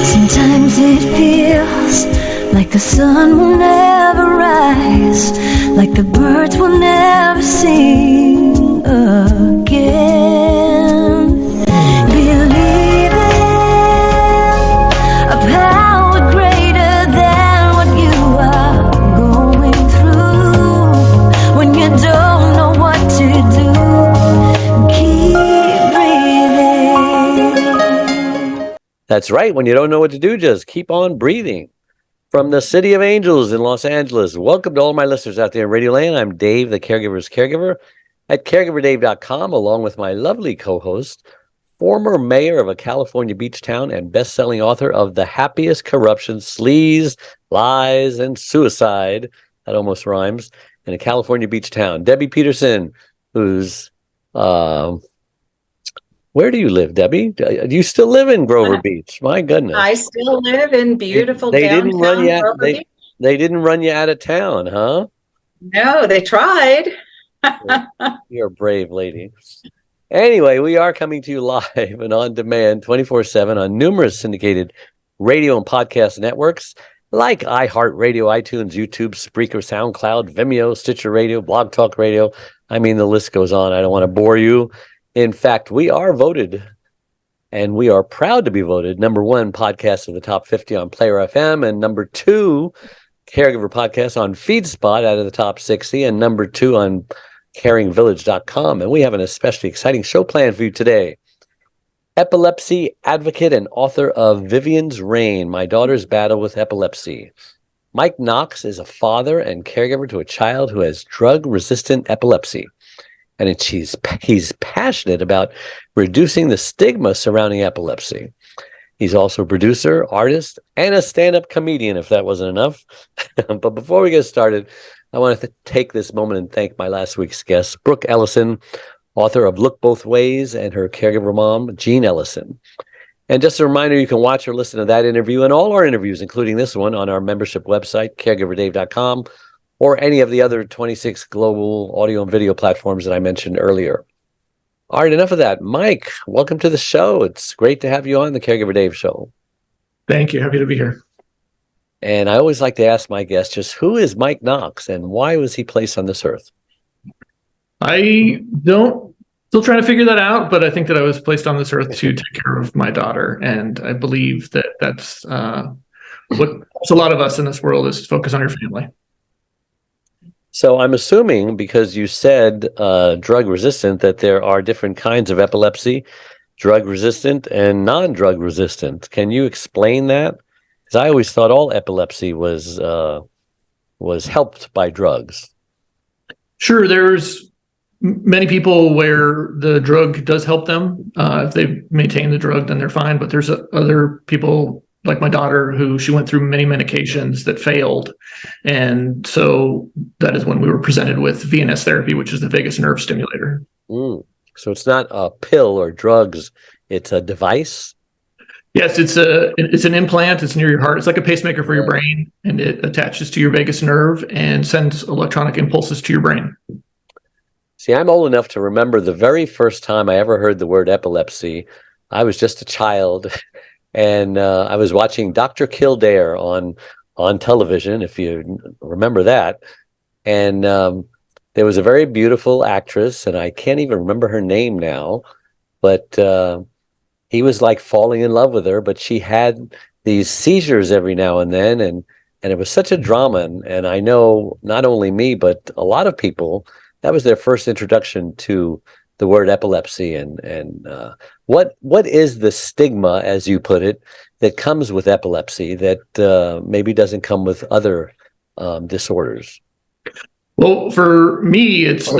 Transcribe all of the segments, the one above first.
Sometimes it feels like the sun will never rise, like the birds will never sing again. Believe in a power greater than what you are going through. When you don't know what to do, keep breathing. That's right. When you don't know what to do, just keep on breathing. From the City of Angels in Los Angeles, welcome to all my listeners out there in Radio Land. I'm Dave, the Caregiver's Caregiver, at caregiverdave.com, along with my lovely co-host, former mayor of a California beach town and best-selling author of The Happiest Corruption, Sleaze, Lies, and Suicide. That almost rhymes. In a California beach town. Debbie Peterson, who's... where do you live, Debbie? Do you still live in Grover Beach? My goodness. I still live in beautiful They downtown didn't run you out, Grover Beach. they didn't run you out of town, huh? No, they tried. You're a brave lady. Anyway, we are coming to you live and on demand 24/7 on numerous syndicated radio and podcast networks like iHeartRadio, iTunes, YouTube, Spreaker, SoundCloud, Vimeo, Stitcher Radio, Blog Talk Radio. I mean, the list goes on. I don't want to bore you. In fact, we are voted, and we are proud to be voted, #1 podcast of the top 50 on Player FM, and #2 Caregiver podcast on FeedSpot out of the top 60, and #2 on caringvillage.com. And we have an especially exciting show planned for you today. Epilepsy advocate and author of Vivien's Reign, My Daughter's Battle with Epilepsy. Mike Knox is a father and caregiver to a child who has drug-resistant epilepsy. And he's passionate about reducing the stigma surrounding epilepsy. He's also a producer, artist, and a stand-up comedian, if that wasn't enough. But before we get started, I want to take this moment and thank my last week's guest, Brooke Ellison, author of Look Both Ways, and her caregiver mom, Jean Ellison. And just a reminder, you can watch or listen to that interview and all our interviews, including this one, on our membership website, caregiverdave.com, or any of the other 26 global audio and video platforms that I mentioned earlier. All right, enough of that. Mike, welcome to the show. It's great to have you on the Caregiver Dave Show. Thank you. Happy to be here. And I always like to ask my guests, just who is Mike Knox and why was he placed on this earth? Still trying to figure that out, but I think that I was placed on this earth to take care of my daughter. And I believe that that's what helps a lot of us in this world is focus on your family. So I'm assuming, because you said drug resistant, that there are different kinds of epilepsy, drug resistant and non-drug resistant. Can you explain that? Because I always thought all epilepsy was helped by drugs. Sure, there's many people where the drug does help them. If they maintain the drug, then they're fine. But there's other people, like my daughter, who she went through many medications that failed. And so that is when we were presented with VNS Therapy, which is the vagus nerve stimulator. So it's not a pill or drugs, it's a device? Yes, it's an implant. It's near your heart. It's like a pacemaker for your brain, and it attaches to your vagus nerve and sends electronic impulses to your brain. See, I'm old enough to remember the very first time I ever heard the word epilepsy. I was just a child. And I was watching Dr. Kildare on television, if you remember that. And there was a very beautiful actress, and I can't even remember her name now, but he was like falling in love with her, but she had these seizures every now and then, and it was such a drama. And I know not only me, but a lot of people, that was their first introduction to the word epilepsy. And what is the stigma, as you put it, that comes with epilepsy that maybe doesn't come with other disorders? Well, for me, it's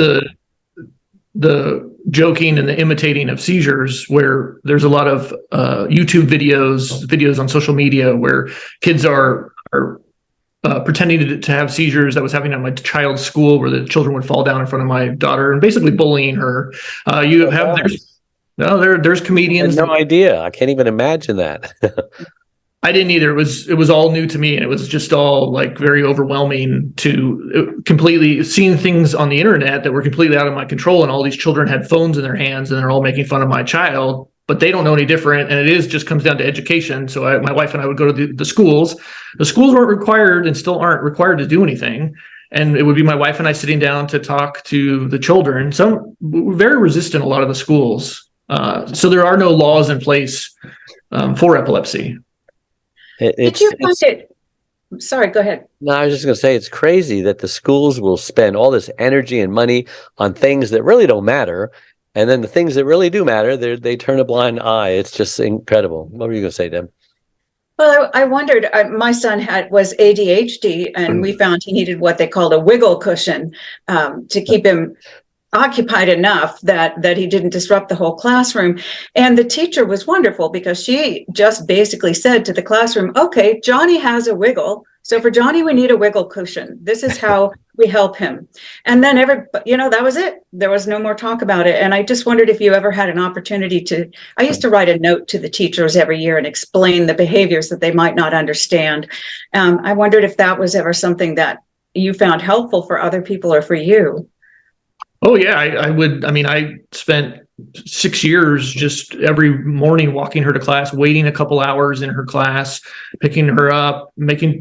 the joking and the imitating of seizures, where there's a lot of YouTube videos on social media where kids are pretending to have seizures. That was happening at my child's school, where the children would fall down in front of my daughter and basically bullying her. There's comedians. I had no idea. I can't even imagine that. I didn't either. It was all new to me, and it was just all like very overwhelming to completely seeing things on the internet that were completely out of my control. And all these children had phones in their hands, and they're all making fun of my child but they don't know any different. And it just comes down to education. So my wife and I would go to the schools. The schools weren't required and still aren't required to do anything. And it would be my wife and I sitting down to talk to the children. Some were very resistant, a lot of the schools. So there are no laws in place for epilepsy. Did you find it? Sorry, go ahead. No, I was just going to say it's crazy that the schools will spend all this energy and money on things that really don't matter. And then the things that really do matter, they turn a blind eye. It's just incredible. What were you going to say, Deb? Well, I wondered, my son was ADHD, and we found he needed what they called a wiggle cushion to keep him occupied enough that he didn't disrupt the whole classroom. And the teacher was wonderful because she just basically said to the classroom, okay, Johnny has a wiggle. So for Johnny, we need a wiggle cushion. This is how we help him. And then that was it. There was no more talk about it. And I just wondered if you ever had an opportunity I used to write a note to the teachers every year and explain the behaviors that they might not understand. I wondered if that was ever something that you found helpful for other people or for you. Oh yeah, I would. I mean, I spent 6 years just every morning walking her to class, waiting a couple hours in her class, picking her up,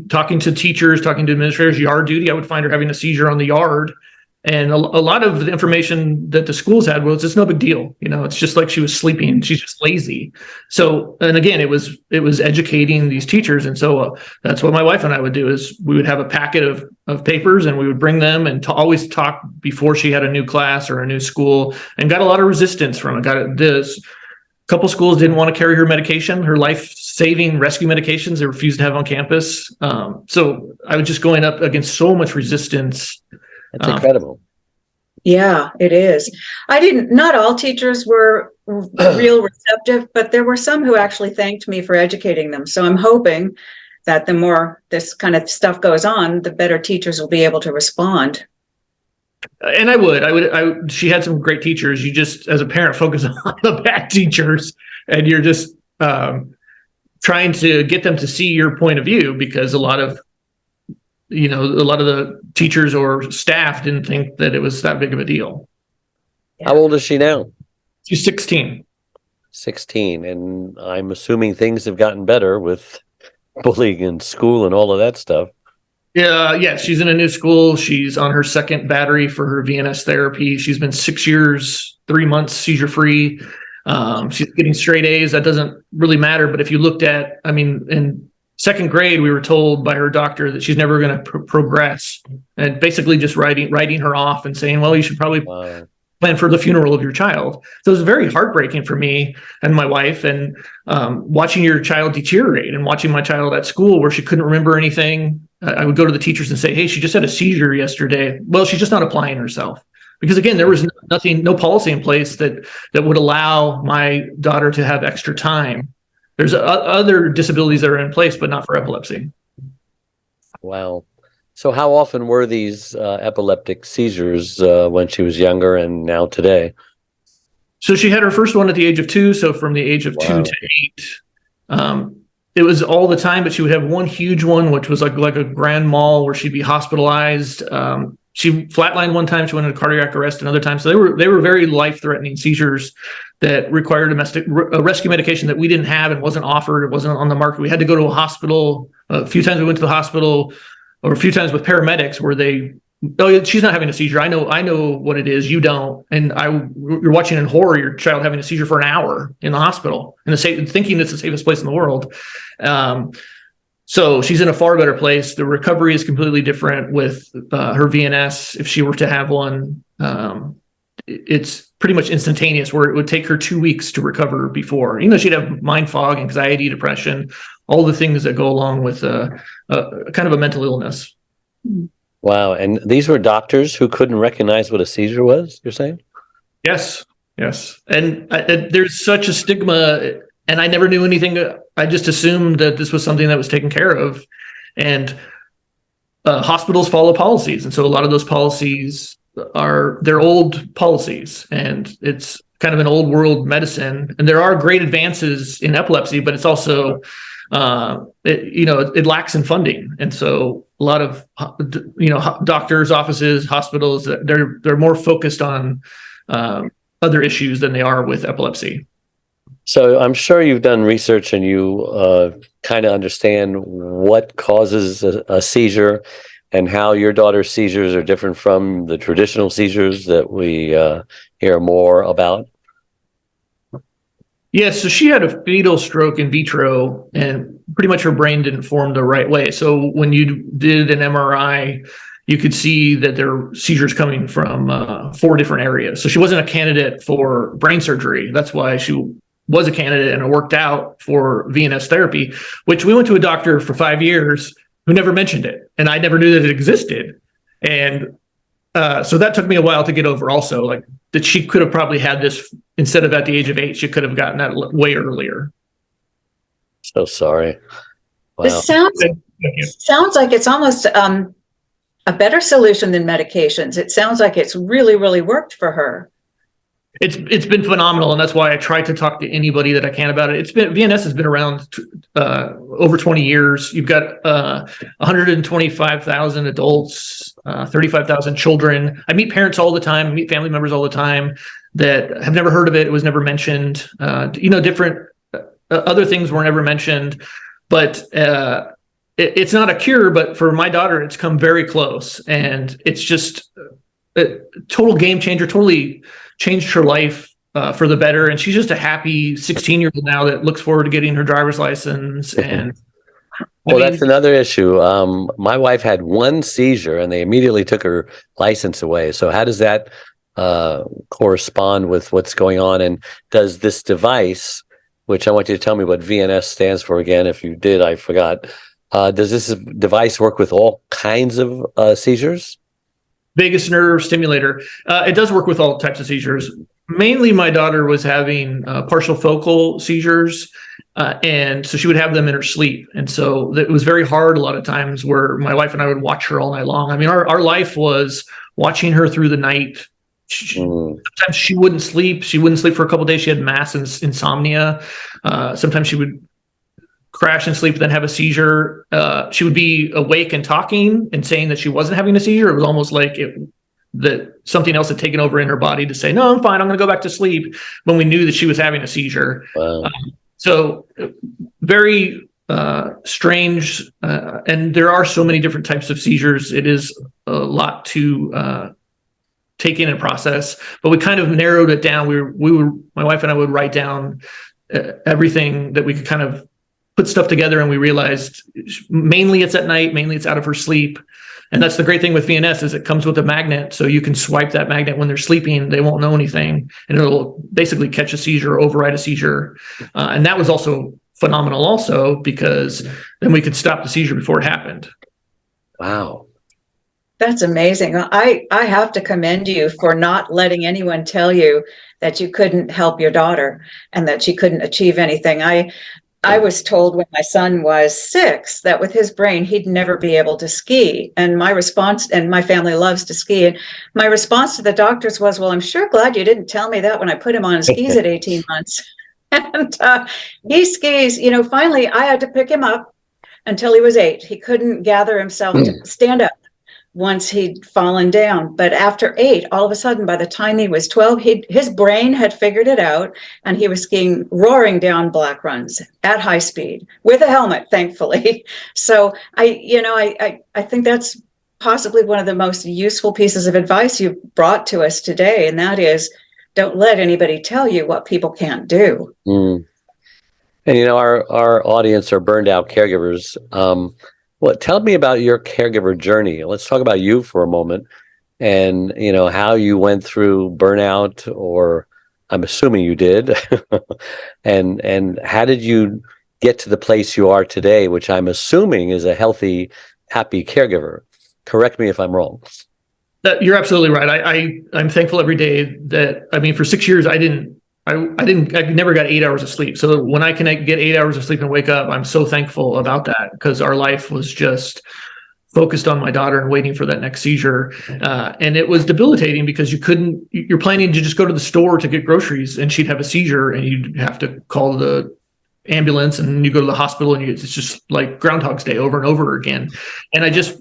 talking to teachers, talking to administrators, yard duty. I would find her having a seizure on the yard. And a lot of the information that the schools had was it's no big deal. It's just like she was sleeping. She's just lazy. So, and again, it was educating these teachers. And so that's what my wife and I would do is we would have a packet of papers and we would bring them and always talk before she had a new class or a new school, and got a lot of resistance from it. A couple schools didn't want to carry her medication, her life-saving rescue medications. They refused to have on campus. So I was just going up against so much resistance. That's incredible. Yeah, it is. Not all teachers were real receptive, but there were some who actually thanked me for educating them. So I'm hoping that the more this kind of stuff goes on, the better teachers will be able to respond. And she had some great teachers. You just, as a parent, focus on the bad teachers, and you're just trying to get them to see your point of view, because a lot of the teachers or staff didn't think that it was that big of a deal. How old is she now? She's 16. 16. And I'm assuming things have gotten better with bullying in school and all of that stuff. Yeah, she's in a new school. She's on her second battery for her VNS therapy. She's been 6 years, 3 months seizure-free. She's getting straight A's. That doesn't really matter. But if you looked at, in second grade, we were told by her doctor that she's never going to progress, and basically just writing her off and saying, well, you should probably plan for the funeral of your child. So it was very heartbreaking for me and my wife, and watching your child deteriorate and watching my child at school where she couldn't remember anything. I would go to the teachers and say, hey, she just had a seizure yesterday. Well, she's just not applying herself. Because again, there was no policy in place that would allow my daughter to have extra time. There's other disabilities that are in place, but not for epilepsy. Wow. So how often were these epileptic seizures when she was younger and now today? So she had her first one at the age of 2. So from the age of 2 to 8, it was all the time, but she would have one huge one, which was like a grand mal where she'd be hospitalized. She flatlined one time. She went into cardiac arrest another time. So they were very life-threatening seizures that required a rescue medication that we didn't have and wasn't offered. It wasn't on the market. We had to go to a hospital. A few times we went to the hospital, or a few times with paramedics where she's not having a seizure. I know what it is. You don't. And you're watching in horror your child having a seizure for an hour in the hospital, thinking it's the safest place in the world. So she's in a far better place. The recovery is completely different with her VNS. If she were to have one, it's pretty much instantaneous, where it would take her 2 weeks to recover before. She'd have mind fog, anxiety, depression, all the things that go along with kind of a mental illness. Wow. And these were doctors who couldn't recognize what a seizure was, you're saying? Yes. And there's such a stigma, and I never knew anything. I just assumed that this was something that was taken care of. And hospitals follow policies. And so a lot of those policies they're old policies, and it's kind of an old world medicine. And there are great advances in epilepsy, but it's also, it lacks in funding. And so a lot of, doctors' offices, hospitals, they're more focused on other issues than they are with epilepsy. So I'm sure you've done research and you kind of understand what causes a seizure and how your daughter's seizures are different from the traditional seizures that we hear more about. Yeah, so she had a fatal stroke in vitro, and pretty much her brain didn't form the right way. So when you did an MRI, you could see that there were seizures coming from 4 different areas. So she wasn't a candidate for brain surgery. That's why she was a candidate, and it worked out for VNS therapy, which we went to a doctor for 5 years who never mentioned it, and I never knew that it existed. And so that took me a while to get over also, like that she could have probably had this instead of at the age of 8, she could have gotten that way earlier. So sorry. Wow. This sounds like it's almost a better solution than medications. It sounds like it's really, really worked for her. It's been phenomenal, and that's why I try to talk to anybody that I can about it. VNS has been around over 20 years. You've got 125,000 adults, 35,000 children. I meet parents all the time. I meet family members all the time that have never heard of it. It was never mentioned. Different other things were never mentioned, but it's not a cure. But for my daughter, it's come very close, and it's just a total game changer. Totally changed her life for the better, and she's just a happy 16-year-old now that looks forward to getting her driver's license. And that's another issue. My wife had one seizure and they immediately took her license away. So how does that correspond with what's going on? And does this device, which I want you to tell me what VNS stands for again, if you did, I forgot. Does this device work with all kinds of seizures? Vagus nerve stimulator. It does work with all types of seizures. Mainly my daughter was having partial focal seizures, and so she would have them in her sleep. And so it was very hard a lot of times where my wife and I would watch her all night long. I mean, our life was watching her through the night. Sometimes she wouldn't sleep. She wouldn't sleep for a couple of days. She had mass insomnia. Sometimes she would crash and sleep, then have a seizure. She would be awake and talking and saying that she wasn't having a seizure. It was almost like that something else had taken over in her body to say, no, I'm fine, I'm going to go back to sleep, when we knew that she was having a seizure. Wow. So very strange. And there are so many different types of seizures. It is a lot to take in and process, but we kind of narrowed it down. My wife and I would write down everything that we could kind of put stuff together, and we realized mainly it's at night, mainly it's out of her sleep. And that's the great thing with VNS is it comes with a magnet, so you can swipe that magnet when they're sleeping. They won't know anything, and it'll basically catch a seizure or override a seizure. And that was also phenomenal also, because then we could stop the seizure before it happened. Wow. That's amazing. I have to commend you for not letting anyone tell you that you couldn't help your daughter and that she couldn't achieve anything. I was told when my son was 6 that with his brain, he'd never be able to ski. And my response, and my family loves to ski, and my response to the doctors was, well, I'm sure glad you didn't tell me that when I put him on skis at 18 months. And he skis, finally I had to pick him up until he was 8. He couldn't gather himself to stand up once he'd fallen down. But after 8, all of a sudden, by the time he was 12, his brain had figured it out, and he was skiing, roaring down black runs at high speed with a helmet, thankfully. So I think that's possibly one of the most useful pieces of advice you've brought to us today, and that is, don't let anybody tell you what people can't do. And our audience are burned out caregivers. Well, tell me about your caregiver journey. Let's talk about you for a moment, and how you went through burnout, or I'm assuming you did, and how did you get to the place you are today, which I'm assuming is a healthy, happy caregiver. Correct me if I'm wrong. You're absolutely right. I'm thankful every day that, for 6 years, I never got 8 hours of sleep. So when I can get 8 hours of sleep and wake up, I'm so thankful about that, because our life was just focused on my daughter and waiting for that next seizure. And it was debilitating because you're planning to just go to the store to get groceries, and she'd have a seizure and you'd have to call the ambulance, and you go to the hospital, and it's just like Groundhog's Day over and over again. And I just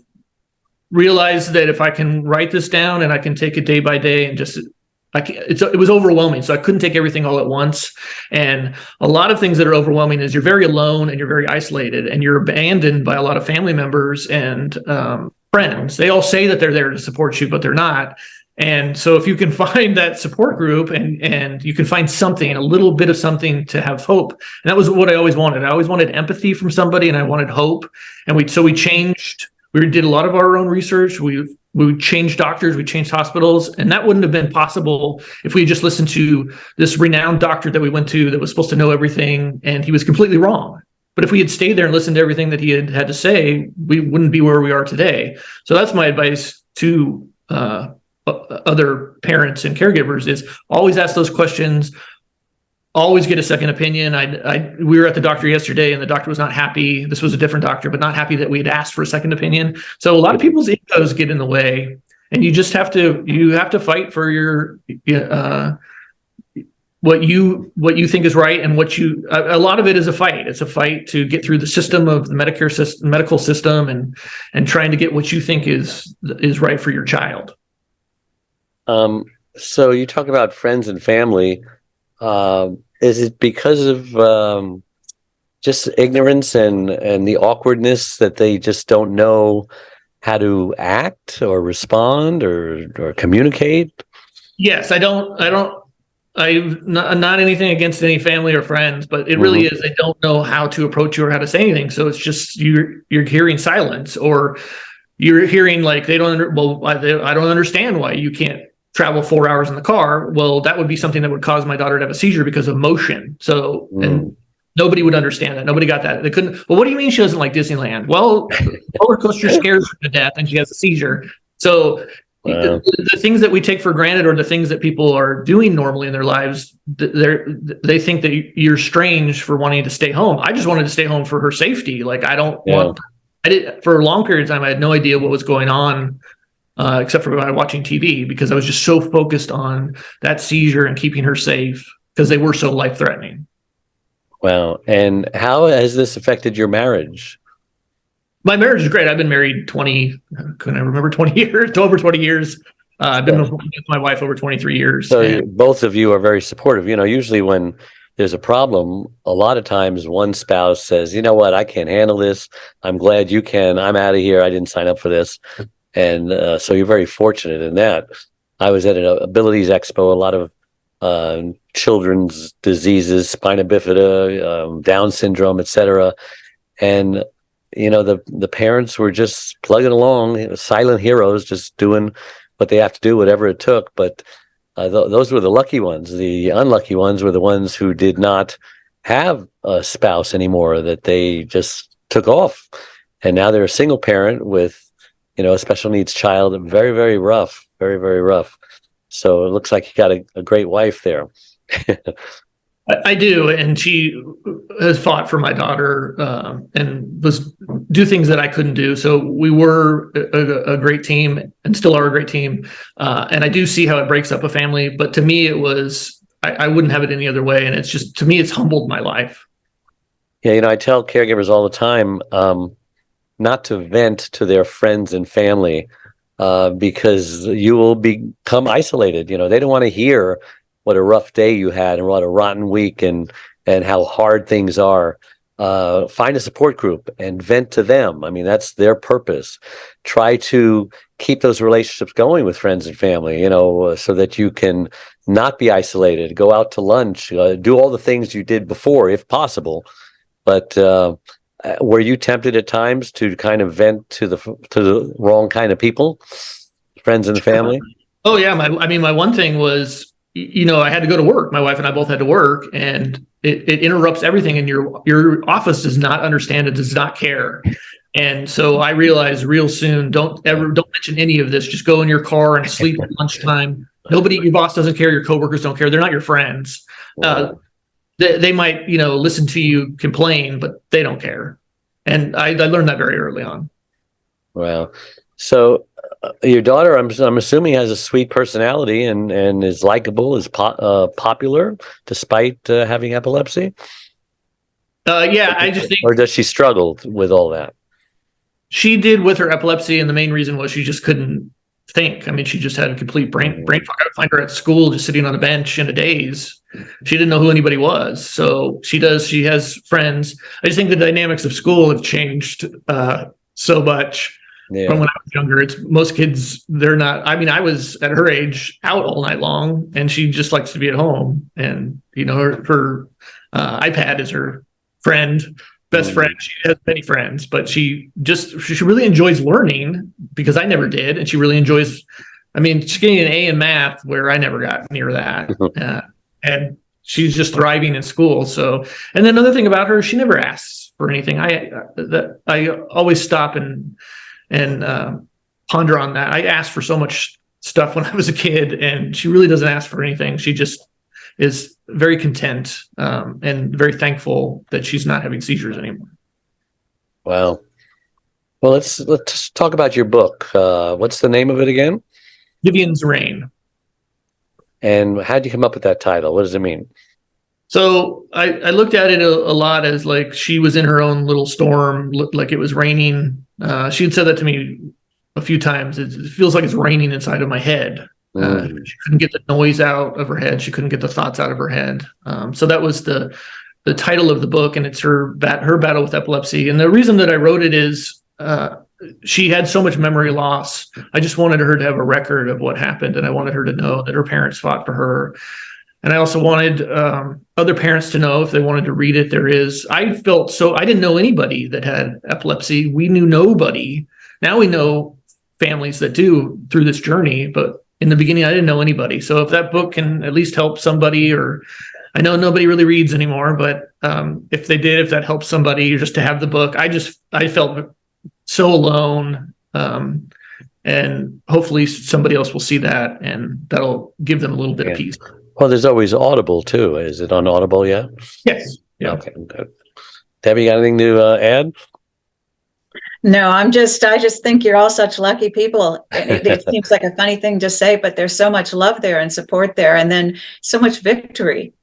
realized that if I can write this down and I can take it day by day and just it was overwhelming. So I couldn't take everything all at once. And a lot of things that are overwhelming is you're very alone and you're very isolated and you're abandoned by a lot of family members and friends. They all say that they're there to support you, but they're not. And so if you can find that support group and you can find something, a little bit of something to have hope. And that was what I always wanted. I always wanted empathy from somebody and I wanted hope. And we did a lot of our own research. We changed doctors, we changed hospitals, and that wouldn't have been possible if we just listened to this renowned doctor that we went to that was supposed to know everything, and he was completely wrong. But if we had stayed there and listened to everything that he had to say, we wouldn't be where we are today. So that's my advice to other parents and caregivers is always ask those questions. Always get a second opinion. We were at the doctor yesterday and the doctor was not happy. This was a different doctor, but not happy that we had asked for a second opinion. So a lot of people's egos get in the way and you just have to fight for your, what you think is right. And a lot of it is a fight. It's a fight to get through the system of the medical system and trying to get what you think is right for your child. So you talk about friends and family. Is it because of just ignorance and the awkwardness that they just don't know how to act or respond or communicate? Yes, I'm not anything against any family or friends, but it really is. They don't know how to approach you or how to say anything. So it's just you're hearing silence, or you're hearing like I don't understand why you can't travel 4 hours in the car. Well, that would be something that would cause my daughter to have a seizure because of motion. So, and nobody would understand that. Nobody got that. They couldn't. Well, what do you mean she doesn't like Disneyland? Well, roller coaster scares her to death and she has a seizure. So the things that we take for granted or the things that people are doing normally in their lives, they think that you're strange for wanting to stay home. I just wanted to stay home for her safety. Like for a long period of time, I had no idea what was going on. Except for watching TV, because I was just so focused on that seizure and keeping her safe because they were so life-threatening. Wow. And how has this affected your marriage? My marriage is great. I've been married 20 years, to over 20 years. I've been with my wife over 23 years. So both of you are very supportive. Usually when there's a problem, a lot of times one spouse says, you know what, I can't handle this. I'm glad you can. I'm out of here. I didn't sign up for this. And so you're very fortunate in that. I was at an Abilities Expo, a lot of children's diseases, spina bifida, Down syndrome, etc. And, the parents were just plugging along, silent heroes, just doing what they have to do, whatever it took. But those were the lucky ones. The unlucky ones were the ones who did not have a spouse anymore, that they just took off. And now they're a single parent with a special needs child. Very, very rough, very, very rough. So it looks like you got a great wife there. I do. And she has fought for my daughter and do things that I couldn't do. So we were a great team and still are a great team. And I do see how it breaks up a family. But to me, it was, I wouldn't have it any other way. And it's just, to me, it's humbled my life. Yeah. I tell caregivers all the time, not to vent to their friends and family, because you will become isolated. They don't want to hear what a rough day you had and what a rotten week and how hard things are. Find a support group and vent to them. I mean, that's their purpose. Try to keep those relationships going with friends and family, so that you can not be isolated. Go out to lunch, do all the things you did before, if possible. But were you tempted at times to kind of vent to the wrong kind of people, friends and family? Oh yeah, my one thing was, I had to go to work. My wife and I both had to work, and it interrupts everything. And your office does not understand it, does not care. And so I realized real soon, don't mention any of this. Just go in your car and sleep at lunchtime. Your boss doesn't care. Your coworkers don't care. They're not your friends. Wow. They might, listen to you complain, but they don't care. And I learned that very early on. Wow. So your daughter, I'm assuming, has a sweet personality and is likable, is popular despite having epilepsy. Yeah, I just think. Or does she struggle with all that? She did with her epilepsy, and the main reason was she just couldn't think. I mean, she just had a complete brain fog. I would find her at school just sitting on a bench in a daze. She didn't know who anybody was. So she has friends. I just think the dynamics of school have changed so much from when I was younger. It's most kids, they're not, I mean, I was at her age out all night long, and she just likes to be at home. And, you know, her iPad is her best friend. She has many friends, but she really enjoys learning, because I never did. And she really enjoys, I mean, she's getting an A in math where I never got near that. And she's just thriving in school. So, and then another thing about her, she never asks for anything. I always stop and ponder on that. I asked for so much stuff when I was a kid, and she really doesn't ask for anything. She just is very content and very thankful that she's not having seizures anymore. Wow. Well, let's talk about your book. What's the name of it again? Vivien's Reign. And how'd you come up with that title? What does it mean? So I looked at it a lot as like she was in her own little storm, like it was raining. She had said that to me a few times. It feels like it's raining inside of my head. She couldn't get the noise out of her head. She couldn't get the thoughts out of her head. So that was the title of the book, and it's her battle with epilepsy. And the reason that I wrote it is she had so much memory loss. I just wanted her to have a record of what happened, and I wanted her to know that her parents fought for her. And I also wanted other parents to know, if they wanted to read it, I didn't know anybody that had epilepsy. We knew nobody. Now we know families that do through this journey, but in the beginning, I didn't know anybody. So if that book can at least help somebody, or I know nobody really reads anymore, but if that helps somebody, just to have the book, I felt so alone. And hopefully somebody else will see that, and that'll give them a little bit of peace. Well, there's always Audible too. Is it on Audible yet? Yes. Yeah. Okay, good. Debbie, got anything to add? No, I just think you're all such lucky people. It seems like a funny thing to say, but there's so much love there and support there, and then so much victory.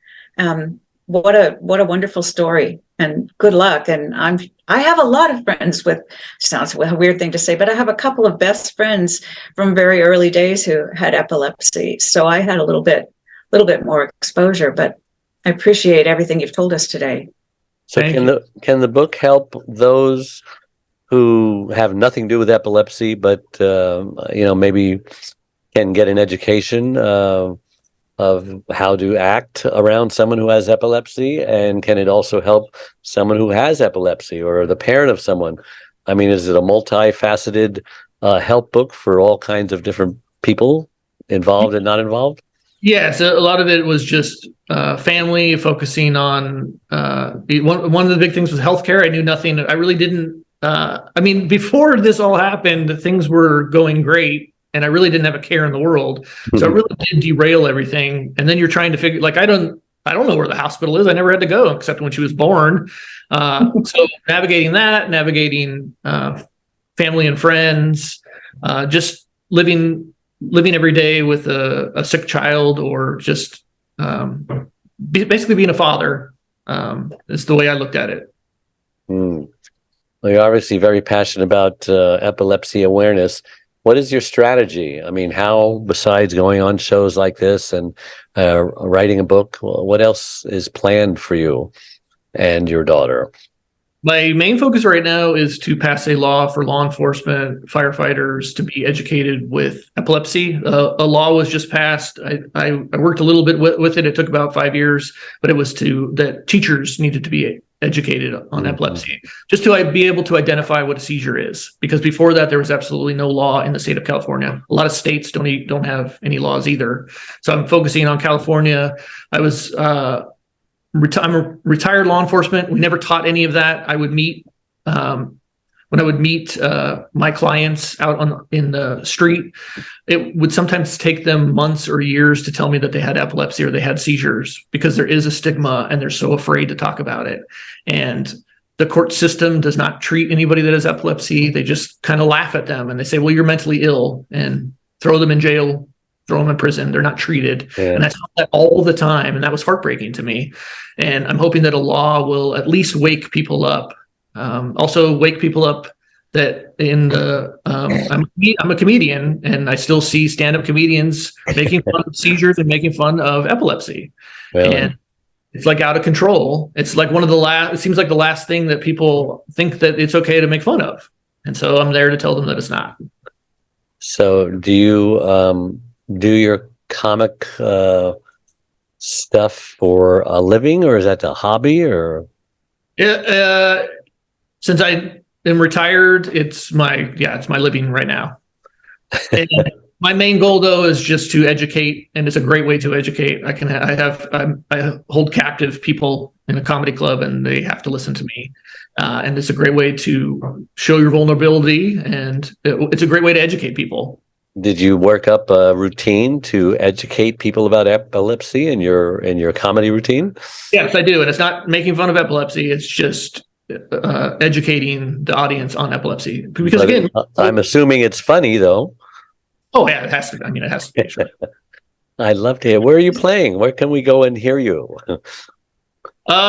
What a wonderful story, and good luck. And I have a lot of friends sounds a weird thing to say, but I have a couple of best friends from very early days who had epilepsy. So I had a little bit more exposure, but I appreciate everything you've told us today. So can the book help those who have nothing to do with epilepsy, but maybe can get an education of how to act around someone who has epilepsy? And can it also help someone who has epilepsy, or the parent of someone? I mean, is it a multifaceted help book for all kinds of different people involved and not involved? Yes, a lot of it was just family, focusing on one of the big things was healthcare. I knew nothing. I really didn't. Before this all happened, things were going great, and I really didn't have a care in the world. So it really did derail everything. And then you're trying to figure, like, I don't know where the hospital is. I never had to go except when she was born. So navigating family and friends, just living every day with a sick child, or just basically being a father, is the way I looked at it. Well, you're obviously very passionate about epilepsy awareness. What is your strategy? I mean, how, besides going on shows like this and writing a book, what else is planned for you and your daughter? My main focus right now is to pass a law for law enforcement, firefighters to be educated with epilepsy. A law was just passed. I worked a little bit with it. It took about 5 years, but it was that teachers needed to be educated on epilepsy, just to be able to identify what a seizure is. Because before that, there was absolutely no law in the state of California. A lot of states don't have any laws either. So I'm focusing on California. I'm a retired law enforcement. We never taught any of that. I would meet when I would meet my clients out in the street. It would sometimes take them months or years to tell me that they had epilepsy or they had seizures, because there is a stigma and they're so afraid to talk about it. And the court system does not treat anybody that has epilepsy. They just kind of laugh at them and they say, well, you're mentally ill, and throw them in jail, throw them in prison. They're not treated. Yeah. And I saw that all the time. And that was heartbreaking to me. And I'm hoping that a law will at least wake people up. Also wake people up that in the I'm a comedian, and I still see stand-up comedians making fun of seizures and making fun of epilepsy. Really? And it's like out of control. It's like one of the last, it seems like the last thing that people think that it's okay to make fun of. And so I'm there to tell them that it's not. So do you do your comic stuff for a living, or is that a hobby, or? Since I am retired, it's my living right now. And my main goal, though, is just to educate, and it's a great way to educate. I hold captive people in a comedy club, and they have to listen to me. And it's a great way to show your vulnerability, and it's a great way to educate people. Did you work up a routine to educate people about epilepsy in your comedy routine? Yes, I do, and it's not making fun of epilepsy. It's just educating the audience on epilepsy. Because But again, I'm assuming it's funny, though. oh yeah, it has to. I mean, it has to be. Sure. I'd love to hear. Where are you playing? Where can we go and hear you?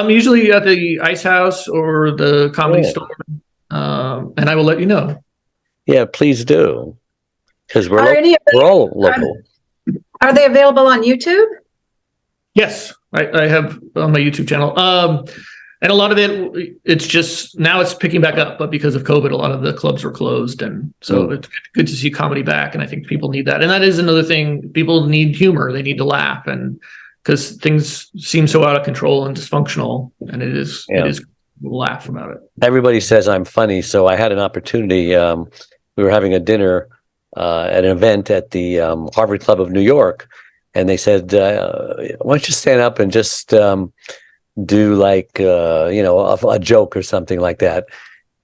Usually at the Ice House or the Comedy Yeah. Store, and I will let you know. Yeah, please do. Because Are any of we're all local. Are they available on YouTube? Yes, I have on my YouTube channel. And a lot of it's just now it's picking back up, but because of COVID, a lot of the clubs were closed, and so it's good to see comedy back. And I think people need that, and that is another thing. People need humor; they need to laugh, and because things seem so out of control and dysfunctional, and it is we'll laugh about it. Everybody says I'm funny, so I had an opportunity. We were having a dinner at an event at the Harvard Club of New York, and they said, "Why don't you stand up and just do like a joke or something like that?"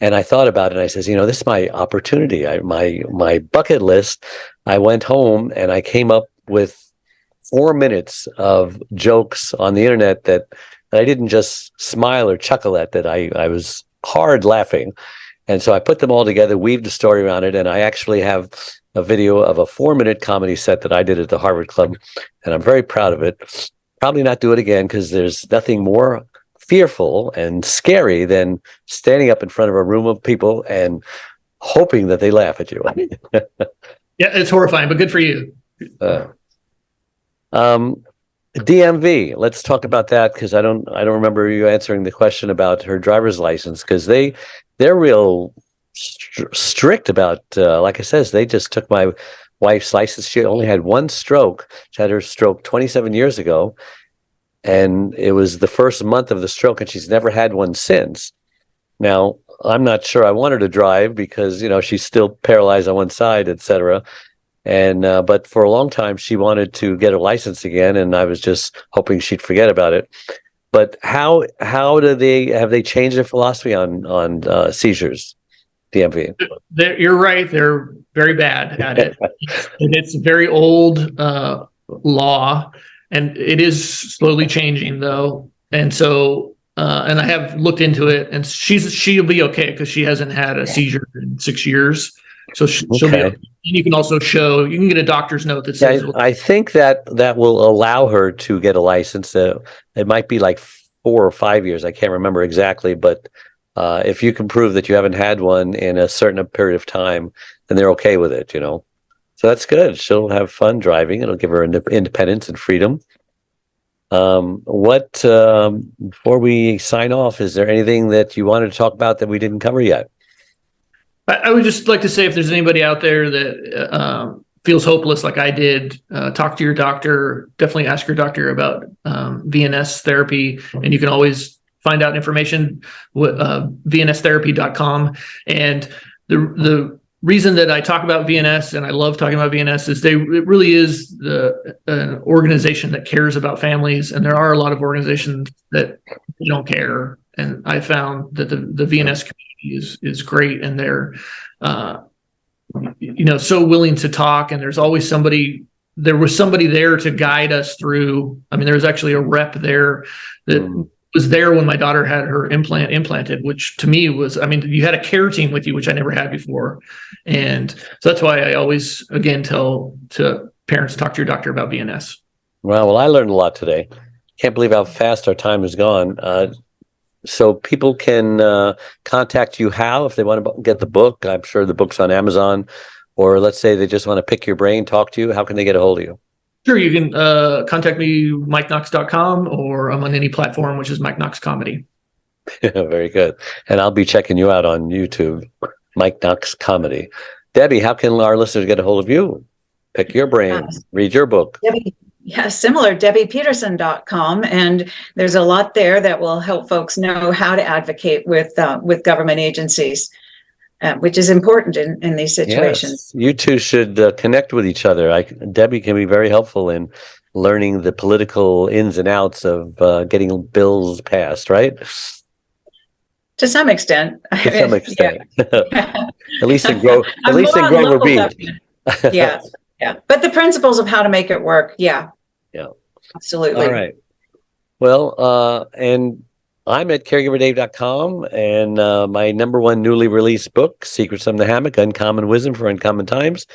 And I thought about it, and I says, this is my opportunity. My bucket list. I went home and I came up with 4 minutes of jokes on the internet that I didn't just smile or chuckle at, that I was hard laughing. And so I put them all together, weaved a story around it, and I actually have a video of a 4-minute comedy set that I did at the Harvard Club, and I'm very proud of it. Probably not do it again, because there's nothing more fearful and scary than standing up in front of a room of people and hoping that they laugh at you. Yeah, it's horrifying, but good for you. DMV. Let's talk about that, because I don't remember you answering the question about her driver's license, because they're real strict about. Like I says, they just took my wife's license. She only had one stroke. She had her stroke 27 years ago, and it was the first month of the stroke, and she's never had one since. Now, I'm not sure I want her to drive because she's still paralyzed on one side, etc. And but for a long time, she wanted to get her license again, and I was just hoping she'd forget about it. But how have they changed their philosophy on seizures, DMV? You're right; they're very bad at it. And it's a very old law, and it is slowly changing, though. And so, and I have looked into it, and she'll be okay because she hasn't had a seizure in 6 years. So she'll be okay. And you can also you can get a doctor's note that says. Yeah, I think that will allow her to get a license. It might be like 4 or 5 years. I can't remember exactly, but if you can prove that you haven't had one in a certain period of time, then they're okay with it. So that's good. She'll have fun driving. It'll give her independence and freedom. Before we sign off, is there anything that you wanted to talk about that we didn't cover yet? I would just like to say, if there's anybody out there that feels hopeless like I did, talk to your doctor. Definitely ask your doctor about VNS Therapy, and you can always find out information with VNStherapy.com. And the reason that I talk about VNS, and I love talking about VNS, is it really is an organization that cares about families, and there are a lot of organizations that don't care. And I found that the VNS community is great, and they're so willing to talk, and there's always somebody. There was somebody there to guide us through. I mean, there was actually a rep there that was there when my daughter had her implanted, which to me was, you had a care team with you, which I never had before. And so that's why I always, again, tell parents to talk to your doctor about VNS. Well, I learned a lot today. Can't believe how fast our time has gone. So people can contact you how if they want to get the book? I'm sure the book's on Amazon, or let's say they just want to pick your brain, talk to you. How can they get a hold of you? Sure, you can contact me, MikeKnox.com, or I'm on any platform, which is Mike Knox Comedy. Very good. And I'll be checking you out on YouTube, Mike Knox Comedy. Debbie, how can our listeners get a hold of you? Pick your brain, read your book. Similar, DebbiePeterson.com. And there's a lot there that will help folks know how to advocate with government agencies, which is important in these situations. Yes, you two should connect with each other. Debbie can be very helpful in learning the political ins and outs of getting bills passed, right? To some extent. To some extent. Yeah. At least in Grover Beach. Yeah. But the principles of how to make it work. Yeah. Absolutely. All right. Well, and I'm at caregiverdave.com, and my number one newly released book, Secrets from the Hammock, Uncommon Wisdom for Uncommon Times,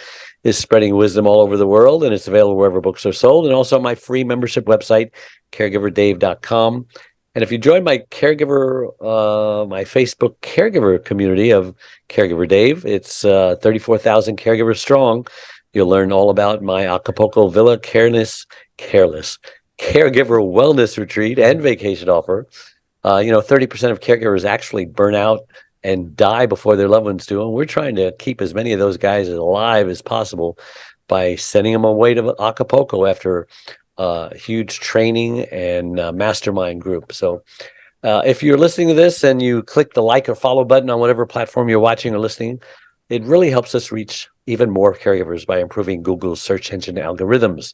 is spreading wisdom all over the world, and it's available wherever books are sold, and also my free membership website, caregiverdave.com. And if you join my caregiver, my Facebook caregiver community of Caregiver Dave, it's 34,000 caregivers strong. You'll learn all about my Acapulco Villa Careless Caregiver Wellness Retreat and vacation offer. 30% of caregivers actually burn out and die before their loved ones do. And we're trying to keep as many of those guys alive as possible by sending them away to Acapulco after huge training and mastermind group. So if you're listening to this and you click the like or follow button on whatever platform you're watching or listening, it really helps us reach even more caregivers by improving Google's search engine algorithms.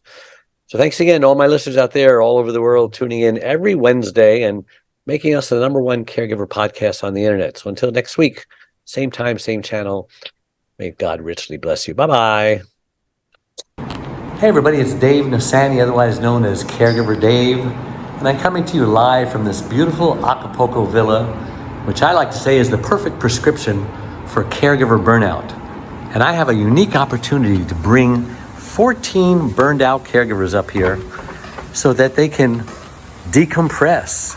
So thanks again to all my listeners out there all over the world tuning in every Wednesday and making us the number one caregiver podcast on the internet. So until next week, same time, same channel, may God richly bless you. Bye-bye. Hey everybody, it's Dave Nasani, otherwise known as Caregiver Dave, and I'm coming to you live from this beautiful Acapulco villa, which I like to say is the perfect prescription for caregiver burnout. And I have a unique opportunity to bring 14 burned out caregivers up here so that they can decompress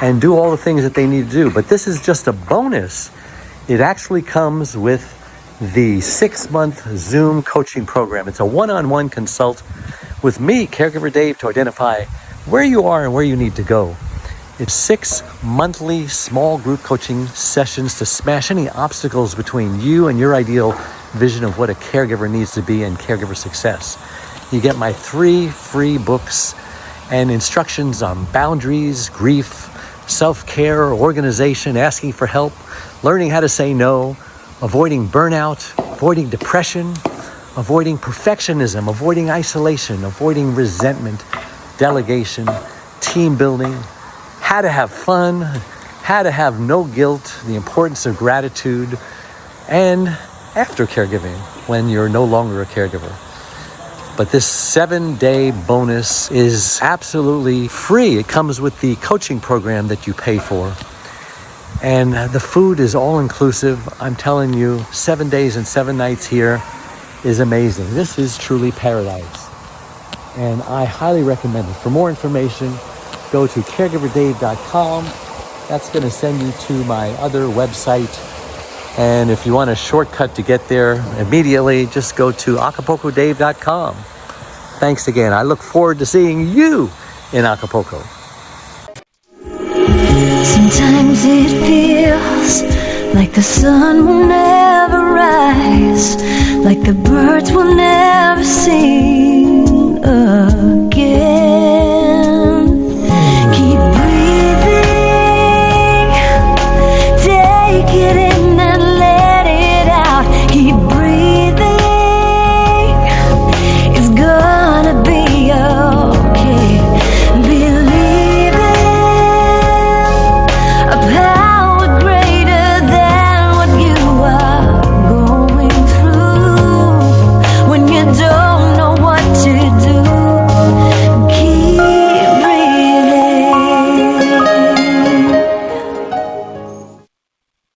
and do all the things that they need to do. But this is just a bonus. It actually comes with the 6-month Zoom coaching program. It's a one-on-one consult with me, Caregiver Dave, to identify where you are and where you need to go. It's 6 monthly small group coaching sessions to smash any obstacles between you and your ideal vision of what a caregiver needs to be and caregiver success. You get my 3 free books and instructions on boundaries, grief, self-care, organization, asking for help, learning how to say no, avoiding burnout, avoiding depression, avoiding perfectionism, avoiding isolation, avoiding resentment, delegation, team building, how to have fun, how to have no guilt, the importance of gratitude, and after caregiving when you're no longer a caregiver. But this 7-day bonus is absolutely free. It comes with the coaching program that you pay for. And the food is all inclusive. I'm telling you, 7 days and 7 nights here is amazing. This is truly paradise. And I highly recommend it. For more information, go to caregiverdave.com. That's going to send you to my other website. And if you want a shortcut to get there immediately, just go to acapulcodave.com. Thanks again. I look forward to seeing you in Acapulco. Sometimes it feels like the sun will never rise, like the birds will never sing again.